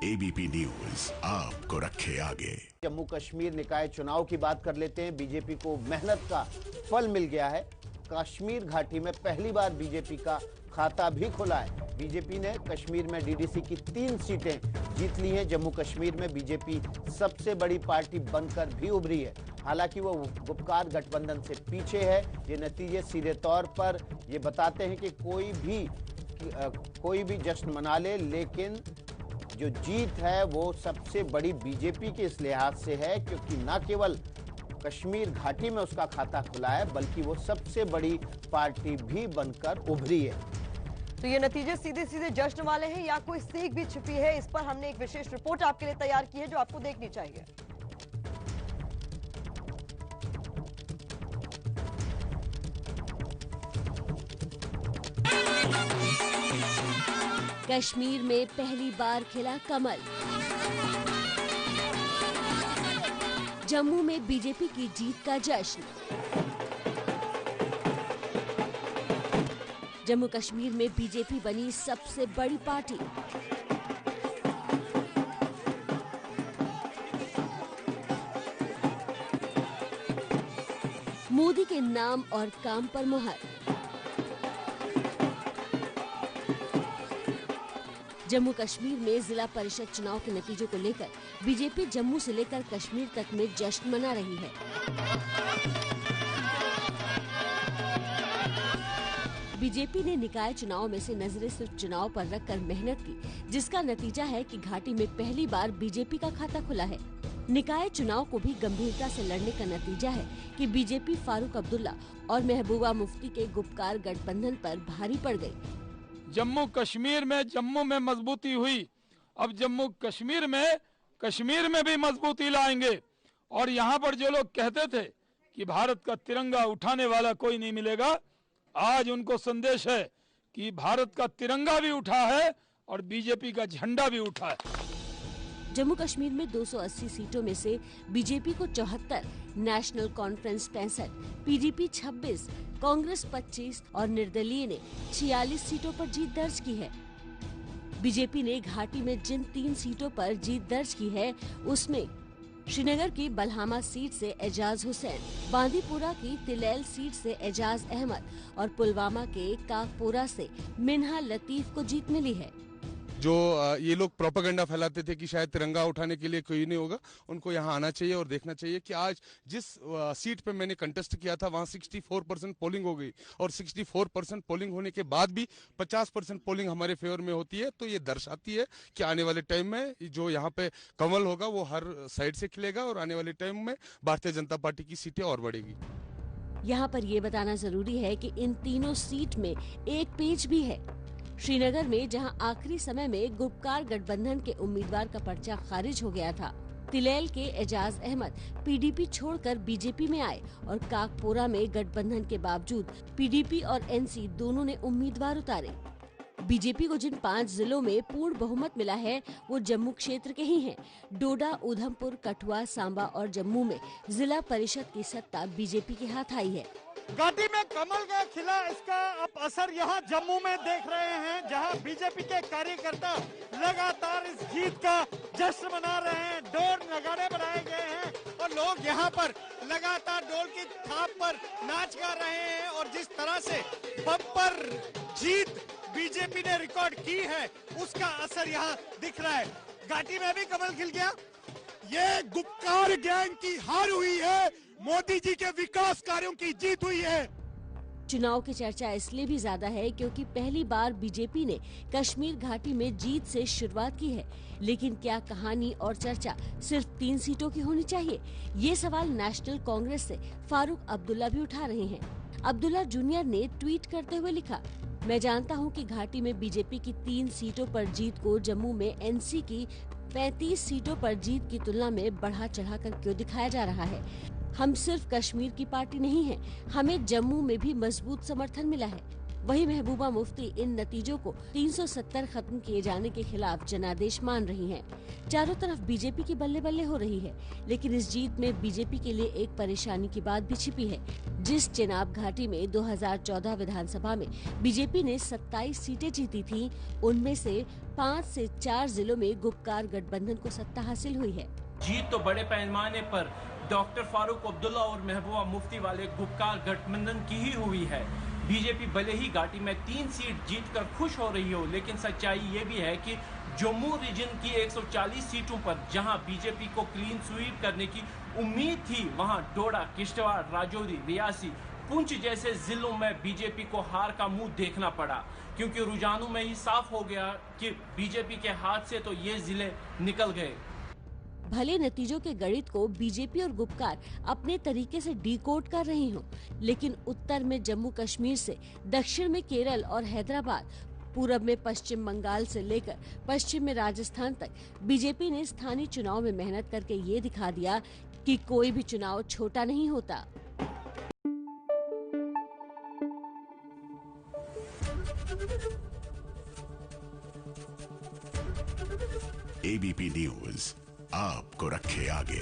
ABP news आपको रखे आगे। जम्मू कश्मीर निकाय चुनाव की बात कर लेते हैं। बीजेपी को मेहनत का फल मिल गया है। कश्मीर घाटी में पहली बार बीजेपी का खाता भी खुला है। बीजेपी ने कश्मीर में डीडीसी की 3 सीटें जीत ली हैं। जम्मू कश्मीर में बीजेपी सबसे बड़ी पार्टी बनकर भी उभरी है। हालांकि वो गुपकार गठबंधन से पीछे है। ये नतीजे सीधे तौर पर ये बताते हैं कि कोई भी जश्न मना ले, लेकिन जो जीत है वो सबसे बड़ी बीजेपी के इस लिहाज से है क्योंकि न केवल कश्मीर घाटी में उसका खाता खुला है, बल्कि वो सबसे बड़ी पार्टी भी बनकर उभरी है। तो ये नतीजे सीधे सीधे जश्न वाले हैं या कोई सीख भी छिपी है, इस पर हमने एक विशेष रिपोर्ट आपके लिए तैयार की है जो आपको देखनी चाहिए। कश्मीर में पहली बार खिला कमल। जम्मू में बीजेपी की जीत का जश्न। जम्मू कश्मीर में बीजेपी बनी सबसे बड़ी पार्टी। मोदी के नाम और काम पर मुहर। जम्मू कश्मीर में जिला परिषद चुनाव के नतीजों को लेकर बीजेपी जम्मू से लेकर कश्मीर तक में जश्न मना रही है। बीजेपी ने निकाय चुनाव में से नजरें सिर्फ चुनाव पर रखकर मेहनत की, जिसका नतीजा है कि घाटी में पहली बार बीजेपी का खाता खुला है। निकाय चुनाव को भी गंभीरता से लड़ने का नतीजा है कि बीजेपी फारूक अब्दुल्ला और महबूबा मुफ्ती के गुपकार गठबंधन पर भारी पड़ गई। जम्मू में मजबूती हुई। अब जम्मू कश्मीर में भी मजबूती लाएंगे। और यहाँ पर जो लोग कहते थे कि भारत का तिरंगा उठाने वाला कोई नहीं मिलेगा, आज उनको संदेश है कि भारत का तिरंगा भी उठा है और बीजेपी का झंडा भी उठा है। जम्मू कश्मीर में 280 सीटों में से बीजेपी को 74, नेशनल कॉन्फ्रेंस 65, पीडीपी 26, कांग्रेस 25 और निर्दलीय ने 46 सीटों पर जीत दर्ज की है। बीजेपी ने घाटी में जिन 3 सीटों पर जीत दर्ज की है, उसमें श्रीनगर की बलहामा सीट से एजाज हुसैन, बांदीपुरा की तिलैल सीट से एजाज अहमद और पुलवामा के काकपोरा से मिन्हा लतीफ को जीत मिली है। जो ये लोग प्रोपेगेंडा फैलाते थे कि शायद तिरंगा उठाने के लिए कोई नहीं होगा, उनको यहाँ आना चाहिए और देखना चाहिए कि आज जिस सीट पे मैंने कंटेस्ट किया था वहाँ 64% पोलिंग हो गई और 64% पोलिंग होने के बाद भी 50% पोलिंग हमारे फेवर में होती है। तो ये दर्शाती है कि आने वाले टाइम में जो यहाँ पे कमल होगा वो हर साइड से खिलेगा और आने वाले टाइम में भारतीय जनता पार्टी की सीटें और बढ़ेगी। यहाँ पर ये बताना जरूरी है कि इन तीनों सीट में एक पेच भी है। श्रीनगर में जहां आखिरी समय में गुपकार गठबंधन के उम्मीदवार का पर्चा खारिज हो गया था, तिलैल के एजाज अहमद पीडीपी छोड़कर बीजेपी में आए और काकपोरा में गठबंधन के बावजूद पीडीपी और एनसी दोनों ने उम्मीदवार उतारे। बीजेपी को जिन 5 जिलों में पूर्ण बहुमत मिला है वो जम्मू क्षेत्र के ही हैं। डोडा, उधमपुर, कठुआ, सांबा और जम्मू में जिला परिषद की सत्ता बीजेपी के हाथ आई है। घाटी में कमल का खिला, इसका अब असर यहाँ जम्मू में देख रहे हैं, जहाँ बीजेपी के कार्यकर्ता लगातार इस जीत का जश्न मना रहे हैं। ढोल नगाड़े बनाए गए हैं और लोग यहाँ पर लगातार ढोल की थाप पर नाच गा रहे हैं और जिस तरह से बम्पर जीत बीजेपी ने रिकॉर्ड की है उसका असर यहाँ दिख रहा है। घाटी में भी कमल खिल गया। ये गुपकार गैंग की हार हुई है, मोदी जी के विकास कार्यों की जीत हुई है। चुनाव की चर्चा इसलिए भी ज्यादा है क्योंकि पहली बार बीजेपी ने कश्मीर घाटी में जीत से शुरुआत की है। लेकिन क्या कहानी और चर्चा सिर्फ 3 सीटों की होनी चाहिए? ये सवाल नेशनल कांग्रेस से फारूक अब्दुल्ला भी उठा रहे हैं। अब्दुल्ला जूनियर ने ट्वीट करते हुए लिखा, मैं जानता हूं कि घाटी में बीजेपी की 3 सीटों पर जीत को जम्मू में एनसी की 35 सीटों पर जीत की तुलना में बढ़ा चढ़ाकर क्यों दिखाया जा रहा है। हम सिर्फ कश्मीर की पार्टी नहीं हैं, हमें जम्मू में भी मजबूत समर्थन मिला है। वहीं महबूबा मुफ्ती इन नतीजों को 370 खत्म किए जाने के खिलाफ जनादेश मान रही हैं। चारों तरफ बीजेपी की बल्ले बल्ले हो रही है, लेकिन इस जीत में बीजेपी के लिए एक परेशानी की बात भी छिपी है। जिस चेनाब घाटी में 2014 विधानसभा में बीजेपी ने 27 सीटें जीती थी, उनमें से 5 से 4 जिलों में गुपकार गठबंधन को सत्ता हासिल हुई है। जीत तो बड़े पैमाने पर डॉक्टर फारूक अब्दुल्ला और महबूबा मुफ्ती वाले गुपकार गठबंधन की ही हुई है। बीजेपी भले ही घाटी में 3 सीट जीतकर खुश हो रही हो, लेकिन सच्चाई ये भी है कि जम्मू रीजन की 140 सीटों पर जहां बीजेपी को क्लीन स्वीप करने की उम्मीद थी, वहां डोडा, किश्तवाड़, राजौरी, रियासी, पुंछ जैसे जिलों में बीजेपी को हार का मुंह देखना पड़ा, क्योंकि रुझानों में ही साफ हो गया कि बीजेपी के हाथ से तो ये जिले निकल गए। भले नतीजों के गणित को बीजेपी और गुपकार अपने तरीके से डिकोड कर रही हों, लेकिन उत्तर में जम्मू कश्मीर से दक्षिण में केरल और हैदराबाद, पूरब में पश्चिम बंगाल से लेकर पश्चिम में राजस्थान तक बीजेपी ने स्थानीय चुनाव में मेहनत करके ये दिखा दिया कि कोई भी चुनाव छोटा नहीं होता। एबीपी न्यूज आपको रखे आगे।